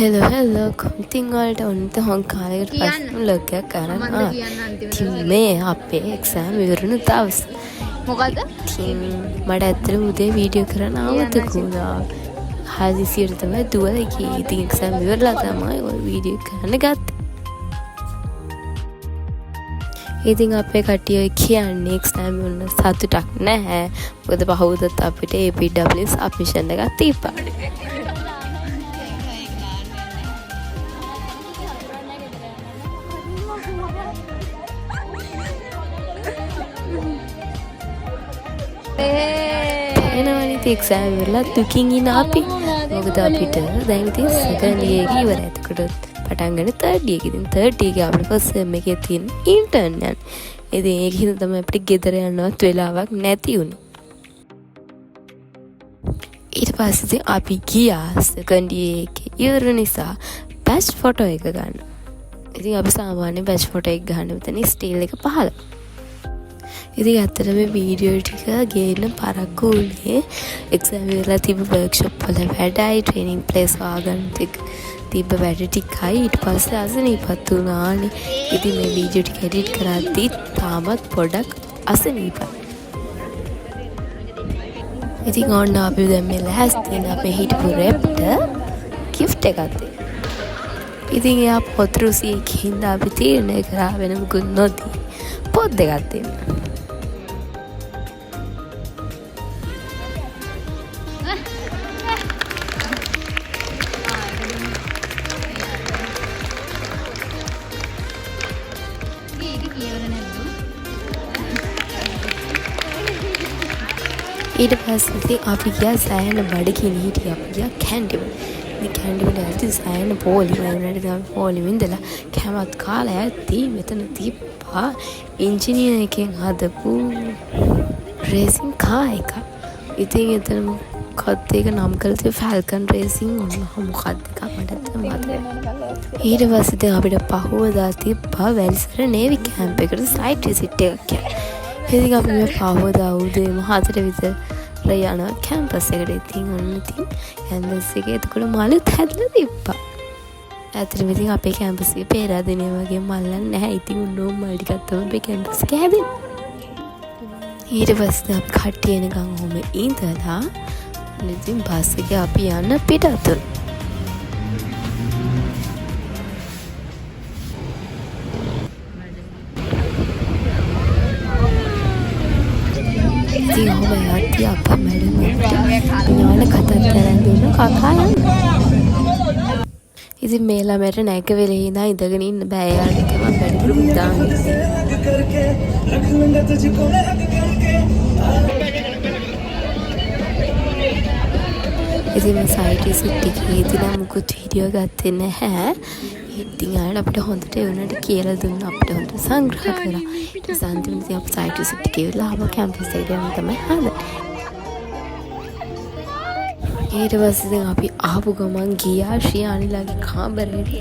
hello කොමිටින් වලට උන්ට හොන් කාලයකට පස්සේ vlog එකක් කරනවා. ඉතින් මේ අපේ එක්සෑම් ඉවරන දවස්. මොකද? ඉතින් මට ඇත්තටම උදේ වීඩියෝ කරන්න ආවතක වුණා. හදිසියට තමයි දුවලා ගියේ. ඉතින් එක්සෑම් ඉවරලා තමයි ඔය වීඩියෝ කරන්න ගත්තේ. ඉතින් අපේ කට්ටිය කියන්නේ එක්සෑම් වුණ සතුටක් නැහැ. මොකද පහවදත් අපිට APW සබ්මිෂන් එකක් තිබ්බා. එනවනිති එක්සෑම් වෙලා දුකින් ඉන්න අපි. මොකද අපිට දැන් ඉතින් සෙකන්ඩ් ඉයර් එක ඉවරයි. එතකොට පටන් ගන්න තර්ඩ් ඉයර් එක. ඉතින් තර්ඩ් ඉයර් එක අපේ ෆස්ට් සෙම් එකේ තියෙන ඉන්ටර්න් යන. ඉතින් ඒකින් තමයි අපිට ගෙදර යන්නවත් වෙලාවක් නැති වුණේ. ඊට පස්සේ අපි ගියා සෙකන්ඩ් ඉයර් එකේ ඉවර නිසා බැච් ෆොටෝ එක ගන්න. ඉතින් අපි සාමාන්‍ය බැච් ෆොටෝ එක ගන්න මෙතන ස්ටීල් එක පහළ. ඉතින් ඇත්තටම මේ වීඩියෝ ටික ගේන්න පරක්කු වුණේ එක්සෑම් ඉවරලා තිබ්බ වර්ක්ෂොප් වල වැඩයි ට්‍රේනින් ප්ලේස් හොයාගන්න තිබ්බ වැඩ ටිකයි ඊට පස්සේ අසනීපත් වුණානේ. ඉතින් මේ වීඩියෝ ටික එඩිට් කරද්දි තාමත් පොඩක් අසනීපයි. ඉතින් ඕන්න අපි දැන් මේ ලෑස්තින අපේ හිටපු රෙප්ට ගිෆ්ට් එකක් දෙන්න. ඉතින් එයා පොත් රුසියකින් අපි තීරණය කරා වෙන මුකුත් නොදී පොත් දෙකක් දෙන්න. ඊට පස්සේ අපි ගියා සෑහෙන බඩගිනි හිටියා. අපි ගියා කැන්ටින්. ඉතින් කැන්ටින් වල ඇවිත් සෑහෙන පොලි වුණාට තමයි පොලි වින්දලා කැමත් කාලා ඇත්ති මෙතන තිබ්බා ඉන්ජිනියර් එකෙන් හදපු රේසින් කා එක. ඉතින් එතන මොකක්ද ඒක නම් කරලා තියෙ ෆැල්කන් රේසින් මොකක්ද එකක් මට මතකයි. ඊට පස්සේ අපිට පහුවදා තිබ්බා වැලිසර නේවි කැම්ප් එකට සයිට් විසිට් එකක් යන්න. ඉතින් අපි මේ පහුවදා උදේම 4 විතර යනවා කැම්පස් එකට. ඉතින් ඔන්න ඉතින් කැම්පස් එකේ එතකොට මලුත් හැදලා තිබ්බා. ඇත්තටම ඉතින් අපේ කැම්පස් එකේ පෙරදිනේ වගේ මල්ලන් නැහැ. ඉතින් උන්නෝම මල් ටිකක් තමයි අපේ කැම්පස් එකේ හැදෙන්නේ. ඊට පස්සේ අපි කට්ටිය එනකන් ඔහොම ඉඳලා ඉතින් බස් එකේ අපි යන්න පිටත් ඉතින් ඔහොම යද්දී අපේ මැඩම් ඥාන කතන්දරෙන් දුන්න කකා යන්න. ඉතින් මේ ළමයට නැග වෙලේ ඉඳන් ඉඳගෙන ඉන්න බෑ. යාළුවා තමයි වැඩිපුර උදාන්නේ. ඉතින් මේ සයිට් විසිට් එකේදී නම් මුකුත් වීඩියෝ ගත්තේ නැහැ. ඉතින් ආයෙත් අපිට හොඳට ඒ උනට කියලා දුන්නා. අපිට හොඳට සංග්‍රහ කරා. ඊට සම්පූර්ණයෙන් අපි සයිට් විසිට් එකේ ඉවරලා ආව කැම්පස් එකට යන්න තමයි හදන්නේ. ඊට පස්සේ අපි ආපු ගමන් ගියා ශ්‍රියානිලාගේ කාමරේට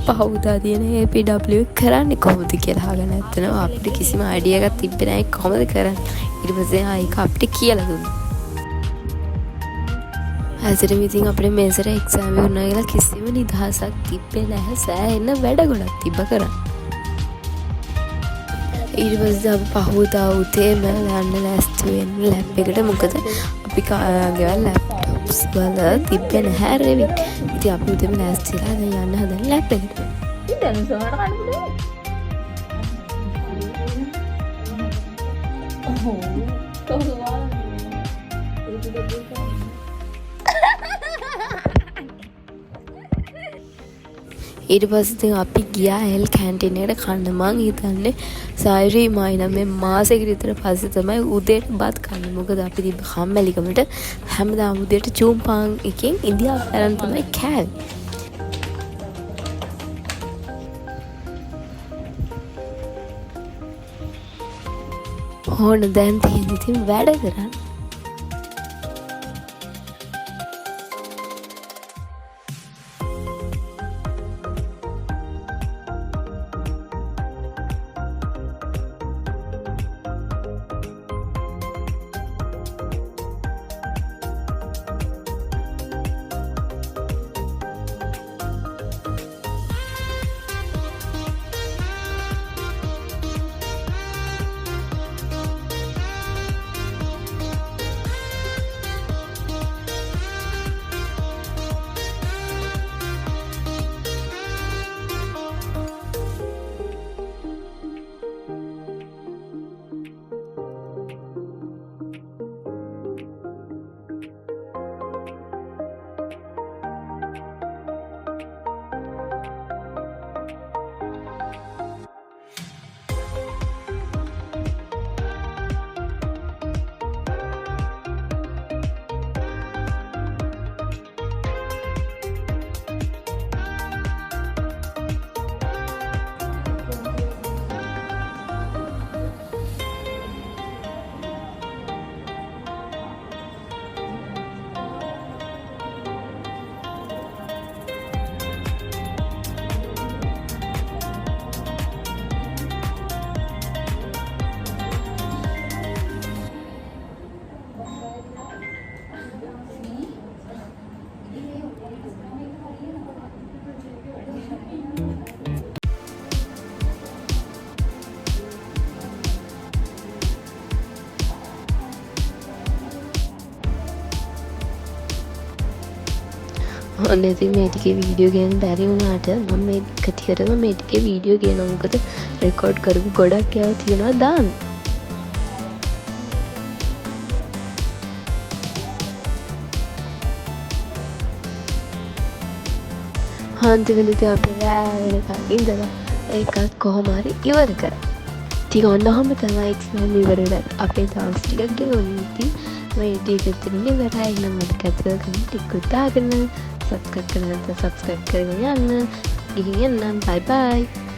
පහුදා දින APW කරන්නේ කොහොමද කියලා අහගෙන නැත්නම් අපිට කිසිම අයිඩියා එකක් තිබ්බේ නැහැ කොහොමද කරන්නේ. ඊට පස්සේ ආයික අපිට කියලා දුන්නා. ඇත්තටම ඉතින් අපේ මේසර එක්සෑම් වුණා කියලා කිසිම නිදහසක් තිබ්බේ නැහැ. සෑහෙන වැඩ ගොඩක් තිබ්බ කරා. ඊට පස්සේ අපි පහුදා උදේම යන්න ලෑස්ති වෙන්න ලැබ් එකට. මොකද අපි ගෙවල් ලැප්ටොප්ස් වල තිබ්බේ නැහැ රෙවිට්. ඉතින් අපි උදේම ලෑස්තිලා දැන් යන්න හදන ලැබ් එකට. ඉතින් සෝහර කන්න පුළුවන්. ඊට පස්සේ අපි ගියා එල් කැන්ටින් එකට කන්න. මං හිතන්නේ සයිරි මයිනම් මේ මාසෙක විතර පස්සේ තමයි උදේට බත් කන්නේ. මොකද අපි තිබ්බ කම්මැලිකමට හැමදාම උදේට චූම්පාන් එකෙන් ඉන්දියාව පැරන් තමයි කෑවේ. ඕන දැන් තියෙන ඉතින් වැඩ කරන්න. ඔන්න ඉතින් මේ ටිකේ වීඩියෝ ගේන්න බැරි වුණාට මම මේ කටිකරම මේ ටිකේ වීඩියෝ ගේනවා. මොකද රෙකෝඩ් කරපු ගොඩක් ඒවා තියෙනවා දාන්න. හන්දිවලදී අපි රෑ වෙනකන් ඉඳලා ඒකත් කොහොම හරි ඉවර කරා. ටික ඔන්නෝම තමයි එක්සෑම් ඉවර වෙලා අපේ තාක්ස් ටික ගෙවුනේ. ඉතින් මේ ටික ඉතින් ඉවරයි. නම් මට කැප්චර් කරන්න ටික දාගෙන සබ්ස්ක්‍රයිබ් කරන්න සබ්ස්ක්‍රයිබ් කරගෙන යන්න. ගිහින් යන්න. බයි බයි.